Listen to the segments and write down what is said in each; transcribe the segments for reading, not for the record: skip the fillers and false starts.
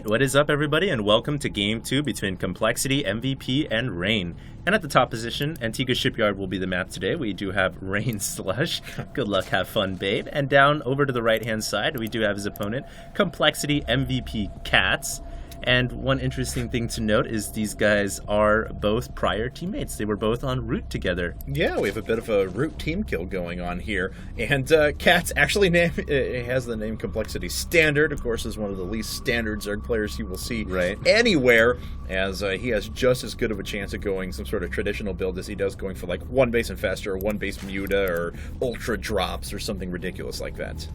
Alright, what is up everybody, and welcome to Game 2 between Complexity, MVP, and ReIGN. And at the top position, Antigua Shipyard will be the map today. We do have ReIGN Slush. Good luck, have fun, babe. And down over to the right-hand side, we do have his opponent, Complexity, MVP, Cats. And one interesting thing to note is these guys are both prior teammates. They were both on Root together. Yeah, we have a bit of a Root team kill going on here. And Cats actually has the name Complexity Standard. Of course, is one of the least standard Zerg players you will see anywhere, as he has just as good of a chance of going some sort of traditional build as he does going for like one base Infestor or one base Muta or Ultra Drops or something ridiculous like that.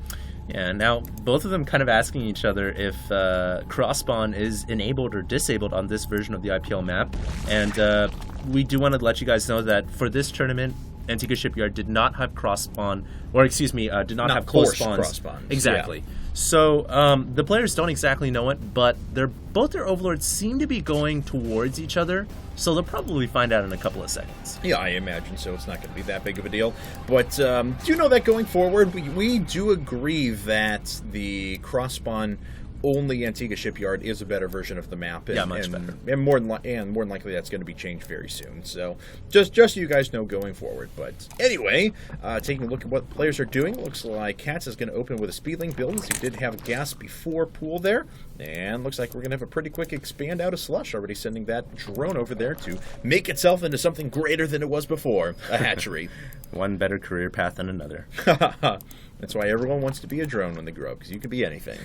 Yeah, now both of them kind of asking each other if cross-spawn is enabled or disabled on this version of the IPL map. And we do want to let you guys know that for this tournament, Antigua Shipyard did not have cross-spawn, or excuse me, did not have close spawns. Exactly. Yeah. So the players don't exactly know it, but both their overlords seem to be going towards each other. So they'll probably find out in a couple of seconds. Yeah, I imagine so. It's not going to be that big of a deal. But do know that going forward, we do agree that the cross-spawn only Antigua Shipyard is a better version of the map. And, much better. And more than likely that's going to be changed very soon. So just so you guys know going forward. But anyway, taking a look at what players are doing, looks like Cats is going to open with a Speedling build, as he did have gas before pool there. And looks like we're going to have a pretty quick expand out of Slush, already sending that drone over there to make itself into something greater than it was before, a hatchery. One better career path than another. That's why everyone wants to be a drone when they grow up, because you can be anything.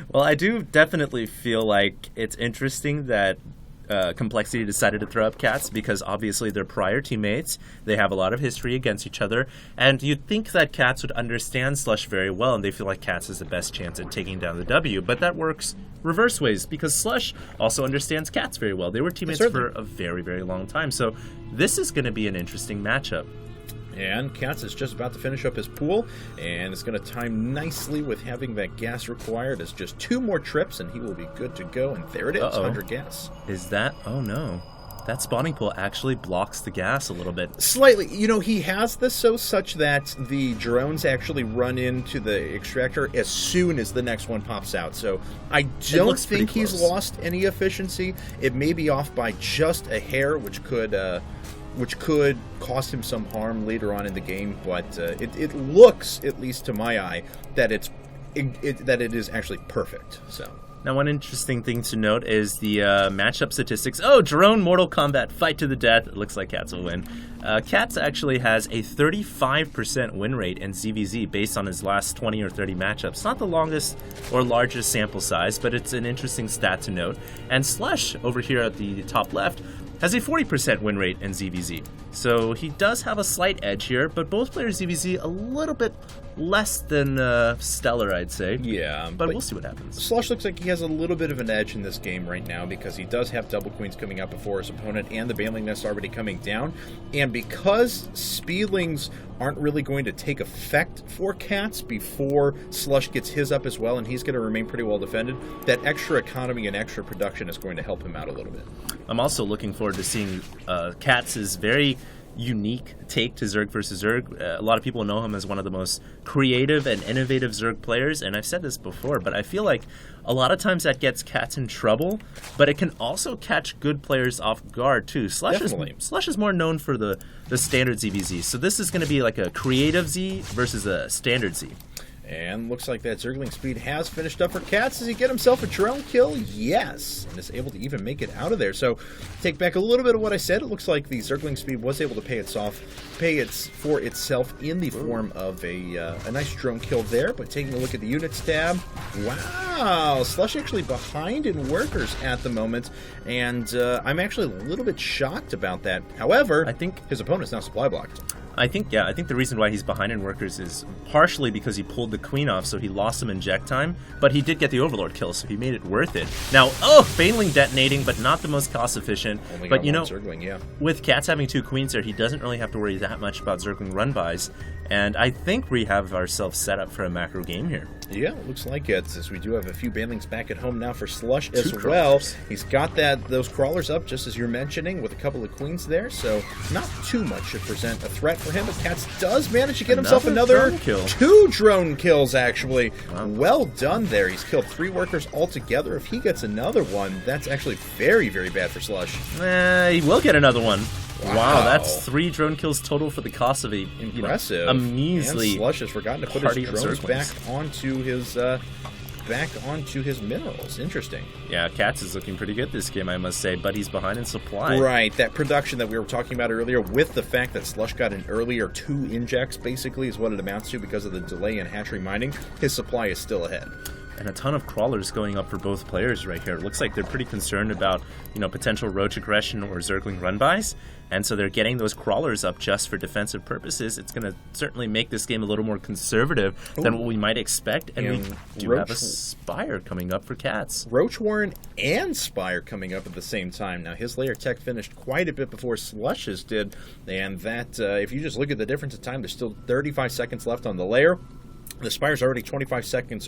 Well, I do definitely feel like it's interesting that Complexity decided to throw up Cats, because obviously they're prior teammates. They have a lot of history against each other, and you'd think that Cats would understand Slush very well, and they feel like Cats is the best chance at taking down the W, but that works reverse ways, because Slush also understands Cats very well. They were teammates for a very, very long time, so this is going to be an interesting matchup. And Cats is just about to finish up his pool, and it's going to time nicely with having that gas required as just 2 more trips, and he will be good to go. And there it is, 100 gas. Is that? Oh no. That spawning pool actually blocks the gas a little bit. Slightly. You know, he has this such that the drones actually run into the extractor as soon as the next one pops out. So I don't think he's lost any efficiency. It may be off by just a hair, which could cost him some harm later on in the game, but it looks, at least to my eye, that it is actually perfect. So now, one interesting thing to note is the matchup statistics. Oh, drone Mortal Kombat fight to the death. It looks like Cats will win. Cats actually has a 35% win rate in ZVZ based on his last 20 or 30 matchups. Not the longest or largest sample size, but it's an interesting stat to note. And Slush, over here at the top left, has a 40% win rate in ZVZ. So he does have a slight edge here, but both players ZVZ a little bit less than stellar, I'd say. Yeah. But we'll see what happens. Slush looks like he has a little bit of an edge in this game right now, because he does have double queens coming out before his opponent and the Baneling Nest already coming down. And because Speedlings aren't really going to take effect for Cats before Slush gets his up as well, and he's going to remain pretty well defended, that extra economy and extra production is going to help him out a little bit. I'm also looking forward to seeing Cats' very unique take to Zerg versus Zerg. A lot of people know him as one of the most creative and innovative Zerg players, and I've said this before, but I feel like a lot of times that gets Cats in trouble, but it can also catch good players off guard too. Slush is more known for the standard ZVZ, so this is going to be like a creative Z versus a standard Z. And looks like that Zergling speed has finished up for Cats. Does he get himself a drone kill? Yes. And is able to even make it out of there. So, take back a little bit of what I said. It looks like the Zergling speed was able to pay for itself in the form of a nice drone kill there. But taking a look at the units tab, wow, Slush actually behind in workers at the moment. And I'm actually a little bit shocked about that. However, I think his opponent's now supply blocked. I think the reason why he's behind in workers is partially because he pulled the queen off, so he lost some inject time, but he did get the overlord kill, so he made it worth it. Now, Baneling detonating, but not the most cost efficient. But you know, Zergling, yeah. With Cats having 2 queens there, he doesn't really have to worry that much about Zergling run-bys, and I think we have ourselves set up for a macro game here. Yeah, it looks like it, as we do have a few banelings back at home now for Slush as Two well. crawlers. He's got those crawlers up, just as you're mentioning, with a couple of queens there, so not too much should present a threat for him, but Cats does manage to get himself another drone kill. 2 drone kills, actually. Wow. Well done there. He's killed 3 workers altogether. If he gets another one, that's actually very, very bad for Slush. He will get another one. Wow, that's 3 drone kills total for the cost of a impressive. A measly. And Slush has forgotten to put his drones back onto his minerals. Interesting. Yeah, Cats is looking pretty good this game, I must say, but he's behind in supply. Right, that production that we were talking about earlier, with the fact that Slush got an earlier 2 injects, basically, is what it amounts to because of the delay in hatchery mining. His supply is still ahead. And a ton of crawlers going up for both players right here. It looks like they're pretty concerned about, potential roach aggression or Zergling run-bys. And so they're getting those crawlers up just for defensive purposes. It's going to certainly make this game a little more conservative than what we might expect. And we do have a Spire coming up for Cats. ReIGN and Spire coming up at the same time. Now, his layer tech finished quite a bit before Slush's did. And that, if you just look at the difference of time, there's still 35 seconds left on the layer. The Spire's already 25 seconds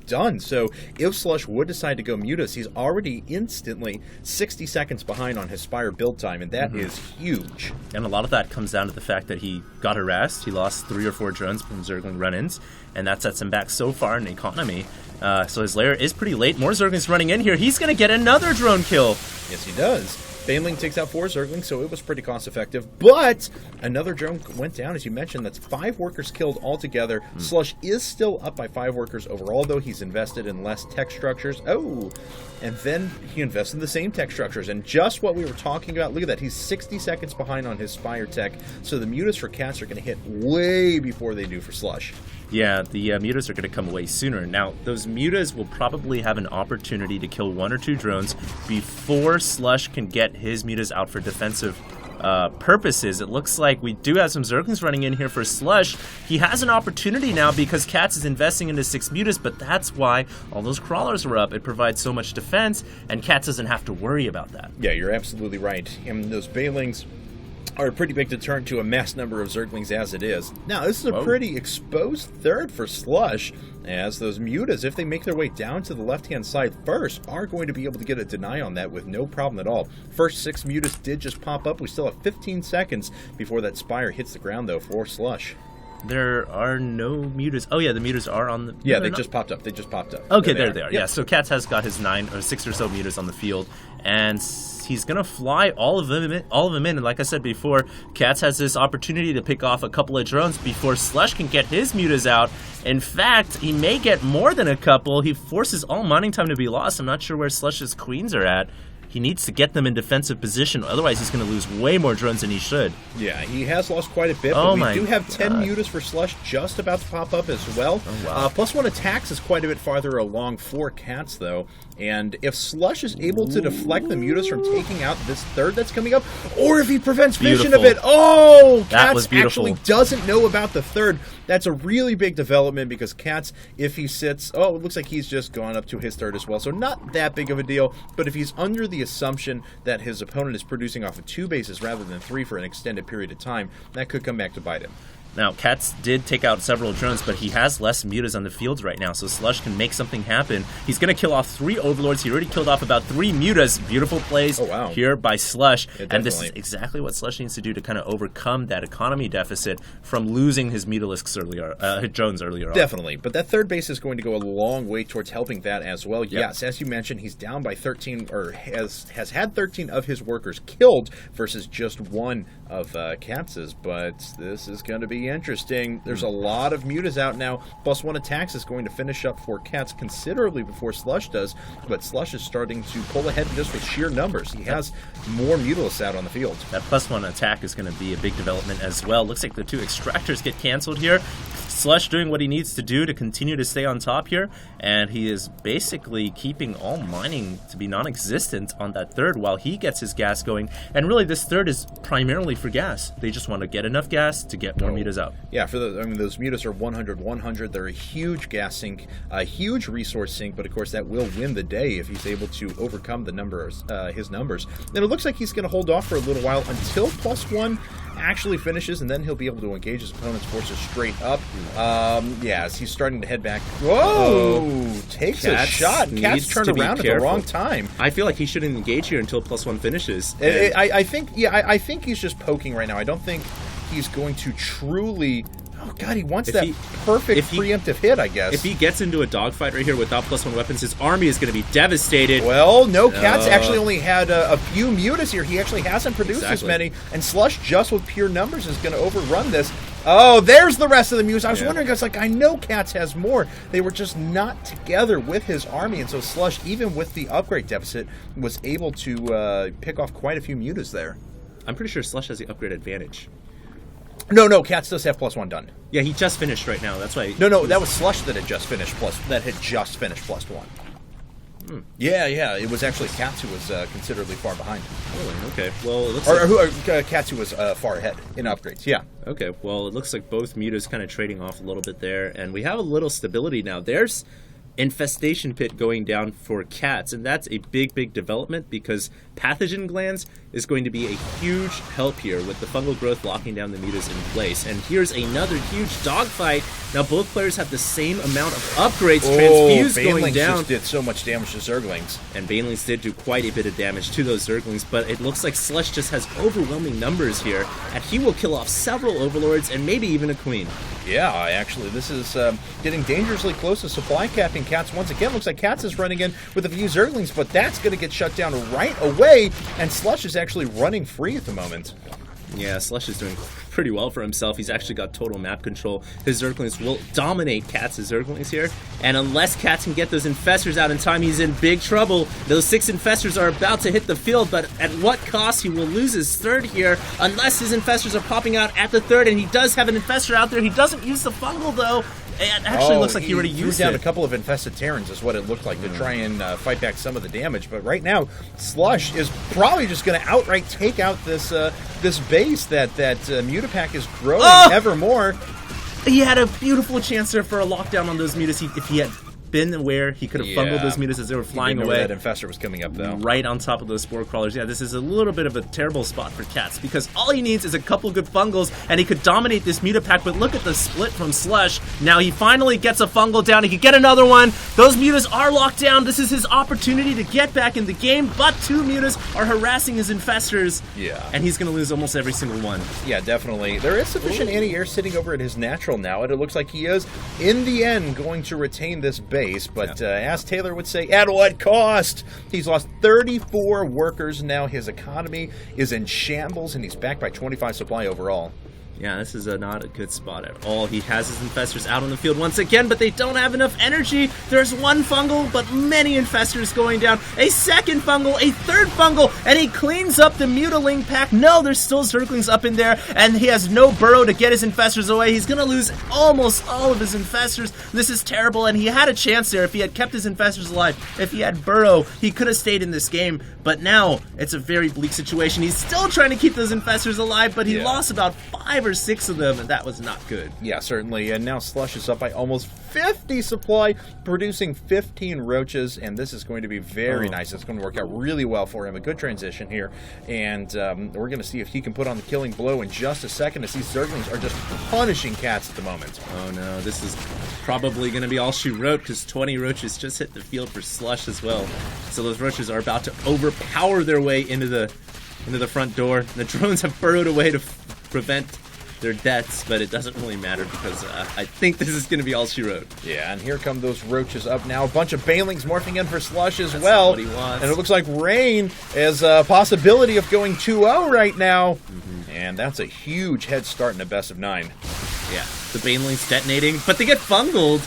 done, so if Slush would decide to go Mutas, he's already instantly 60 seconds behind on his Spire build time, and that is huge. And a lot of that comes down to the fact that he got harassed. He lost 3 or 4 drones from Zergling run-ins, and that sets him back so far in the economy. So his lair is pretty late. More Zerglings running in here. He's going to get another drone kill. Yes, he does. Baneling takes out 4 Zerglings, so it was pretty cost-effective. But another drone went down, as you mentioned. That's 5 workers killed altogether. Slush is still up by 5 workers overall, though. He's invested in less tech structures. Oh, and then he invested in the same tech structures. And just what we were talking about, look at that. He's 60 seconds behind on his Spire tech. So the Mutas for Cats are going to hit way before they do for Slush. Yeah, the Mutas are going to come away sooner. Now, those Mutas will probably have an opportunity to kill 1 or 2 drones before Slush can get his Mutas out for defensive purposes. It looks like we do have some Zerglings running in here for Slush. He has an opportunity now because Cats is investing into 6 Mutas, but that's why all those crawlers are up. It provides so much defense, and Cats doesn't have to worry about that. Yeah, you're absolutely right. And those Banelings are a pretty big deterrent to a mass number of Zerglings as it is. Now, this is a pretty exposed third for Slush, as those Mutas, if they make their way down to the left-hand side first, are going to be able to get a deny on that with no problem at all. First 6 Mutas did just pop up. We still have 15 seconds before that Spire hits the ground, though, for Slush. There are no Mutas. Oh, yeah, the Mutas are on the... Yeah, they just popped up. They just popped up. Okay, there they are. Yep. Yeah, so Cats has got his 9 or 6 or so Mutas on the field, and he's going to fly all of them in. And like I said before, Cats has this opportunity to pick off a couple of drones before Slush can get his Mutas out. In fact, he may get more than a couple. He forces all mining time to be lost. I'm not sure where Slush's queens are at. He needs to get them in defensive position, otherwise he's going to lose way more drones than he should. Yeah, he has lost quite a bit, but we do have 10 Mutas for Slush just about to pop up as well. Oh, wow. +1 attacks is quite a bit farther along for Cats, though. And if Slush is able to deflect the Mutas from taking out this third that's coming up, or if he prevents vision of it, Cats actually doesn't know about the third. That's a really big development because Cats, if he sits, it looks like he's just gone up to his third as well. So not that big of a deal, but if he's under the assumption that his opponent is producing off of 2 bases rather than 3 for an extended period of time, that could come back to bite him. Now, Cats did take out several drones, but he has less Mutas on the field right now, so Slush can make something happen. He's going to kill off 3 Overlords. He already killed off about 3 Mutas. Beautiful plays here by Slush. And this is exactly what Slush needs to do to kind of overcome that economy deficit from losing his Mutalisks drones earlier on. Definitely, but that third base is going to go a long way towards helping that as well. Yep. Yes, as you mentioned, he's down by 13, or has had 13 of his workers killed versus just 1 of Cats's, but this is going to be interesting. There's a lot of Mutas out now. +1 attacks is going to finish up for Cats considerably before Slush does, but Slush is starting to pull ahead just with sheer numbers. He has more Mutalisks out on the field. That +1 attack is going to be a big development as well. Looks like the 2 extractors get canceled here. Slush doing what he needs to do to continue to stay on top here, and he is basically keeping all mining to be non-existent on that third while he gets his gas going. And really, this third is primarily for gas. They just want to get enough gas to get more Mutas out. Yeah, those Mutas are 100-100. They're a huge gas sink, a huge resource sink, but of course that will win the day if he's able to overcome the numbers, his numbers. And it looks like he's going to hold off for a little while until +1 actually finishes, and then he'll be able to engage his opponent's forces straight up. Yeah, as he's starting to head back. Whoa! Takes a shot. Cats turned around at the wrong time. I feel like he shouldn't engage here until +1 finishes. I think he's just poking right now. I don't think he's going to truly... Oh, God, he wants that perfect preemptive hit, I guess. If he gets into a dogfight right here without +1 weapons, his army is going to be devastated. Well, no, Cats actually only had a few mutas here. He actually hasn't produced as many, and Slush, just with pure numbers, is going to overrun this. Oh, there's the rest of the mutas. I was wondering, I was like, I know Cats has more. They were just not together with his army, and so Slush, even with the upgrade deficit, was able to pick off quite a few mutas there. I'm pretty sure Slush has the upgrade advantage. No, Cats does have +1 done. Yeah, he just finished right now. That's why. No, that was Slush that had just finished +1. Yeah, it was actually Cats who was considerably far behind. Really? Okay. Well, it looks Cats who was far ahead in upgrades. Yeah. Okay. Well, it looks like both mutas kind of trading off a little bit there, and we have a little stability now. There's Infestation Pit going down for Cats, and that's a big development because Pathogen Glands is going to be a huge help here with the fungal growth locking down the mutas in place. And here's another huge dogfight. Now both players have the same amount of upgrades. Transfuse going down. Just did so much damage to Zerglings. And Banelings did do quite a bit of damage to those Zerglings, but it looks like Slush just has overwhelming numbers here, and he will kill off several Overlords and maybe even a Queen. Yeah, actually, this is getting dangerously close to supply capping Cats once again. Looks like Cats is running in with a few Zerglings, but that's going to get shut down right away, and Slush is actually running free at the moment. Yeah, Slush is doing pretty well for himself. He's actually got total map control. His Zerglings will dominate Cats' Zerglings here, and unless Cats can get those Infestors out in time, he's in big trouble. Those 6 Infestors are about to hit the field, but at what cost? He will lose his third here, unless his Infestors are popping out at the third, and he does have an Infestor out there. He doesn't use the fungal, though. It actually looks like he already used it. Threw down a couple of infested Terrans is what it looked like to try and fight back some of the damage. But right now, Slush is probably just going to outright take out this this base that Mutapack is growing ever more. He had a beautiful chance there for a lockdown on those mutas. If he had been aware, he could have fumbled those mutas as they were flying away. That Infestor was coming up, though. Right on top of those Spore Crawlers. Yeah, this is a little bit of a terrible spot for Cats, because all he needs is a couple good fungals, and he could dominate this Mutapack, but look at the split from Slush. Now he finally gets a fungal down. He could get another one. Those mutas are locked down. This is his opportunity to get back in the game, but 2 mutas are harassing his Infestors. Yeah. And he's going to lose almost every single one. Yeah, definitely. There is sufficient anti-air sitting over at his natural now, and it looks like he is, in the end, going to retain this base, but as Taylor would say, at what cost? He's lost 34 workers now. His economy is in shambles, and he's backed by 25 supply overall. Yeah, this is not a good spot at all. He has his Infestors out on the field once again, but they don't have enough energy. There's 1 fungal, but many Infestors going down. A second fungal, a third fungal, and he cleans up the Mutaling pack. No, there's still Zerglings up in there, and he has no burrow to get his Infestors away. He's going to lose almost all of his Infestors. This is terrible, and he had a chance there if he had kept his Infestors alive. If he had burrow, he could have stayed in this game, but now it's a very bleak situation. He's still trying to keep those Infestors alive, but he lost about 5 or 6 of them, and that was not good. Yeah, certainly. And now Slush is up by almost 50 supply, producing 15 roaches, and this is going to be very nice. It's going to work out really well for him. A good transition here, and we're going to see if he can put on the killing blow in just a second, as these Zerglings are just punishing Cats at the moment. Oh no, this is probably going to be all she wrote, because 20 roaches just hit the field for Slush as well. So those roaches are about to overpower their way into the front door. The drones have burrowed away to prevent their deaths, but it doesn't really matter because I think this is going to be all she wrote. Yeah, and here come those roaches up now. A bunch of Banelings morphing in for Slush as well. What he wants. And it looks like ReIGN has a possibility of going 2-0 right now. And that's a huge head start in a best of 9. Yeah, the Banelings detonating, but they get fungled.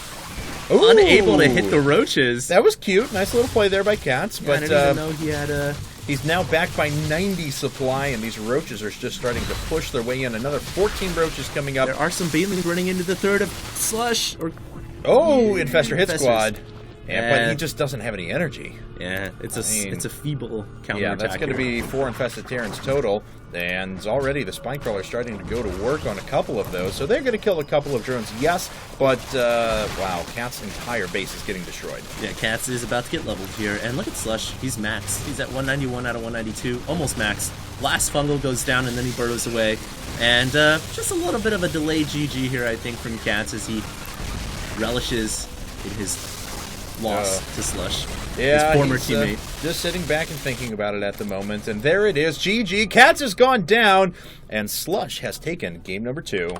Ooh. Unable to hit the roaches. That was cute. Nice little play there by Cats. Yeah, but I didn't even know he had a... He's now backed by 90 supply, and these roaches are just starting to push their way in. Another 14 roaches coming up. There are some Banelings running into the third of Slush. Infestor hit squad. But he just doesn't have any energy. Yeah, it's a feeble counterattack. Yeah, that's going to be 4 Infested Terrans total, and already the Spinecrawler is starting to go to work on a couple of those, so they're going to kill a couple of drones, yes, but, wow, Cat's entire base is getting destroyed. Yeah, Cats is about to get leveled here, and look at Slush, he's maxed. He's at 191 out of 192, almost maxed. Last Fungal goes down, and then he burrows away, and just a little bit of a delayed GG here, I think, from Cats as he relishes in his loss to Slush. Yeah, his former teammate. Just sitting back and thinking about it at the moment, and there it is. GG. Cats has gone down, and Slush has taken game number 2.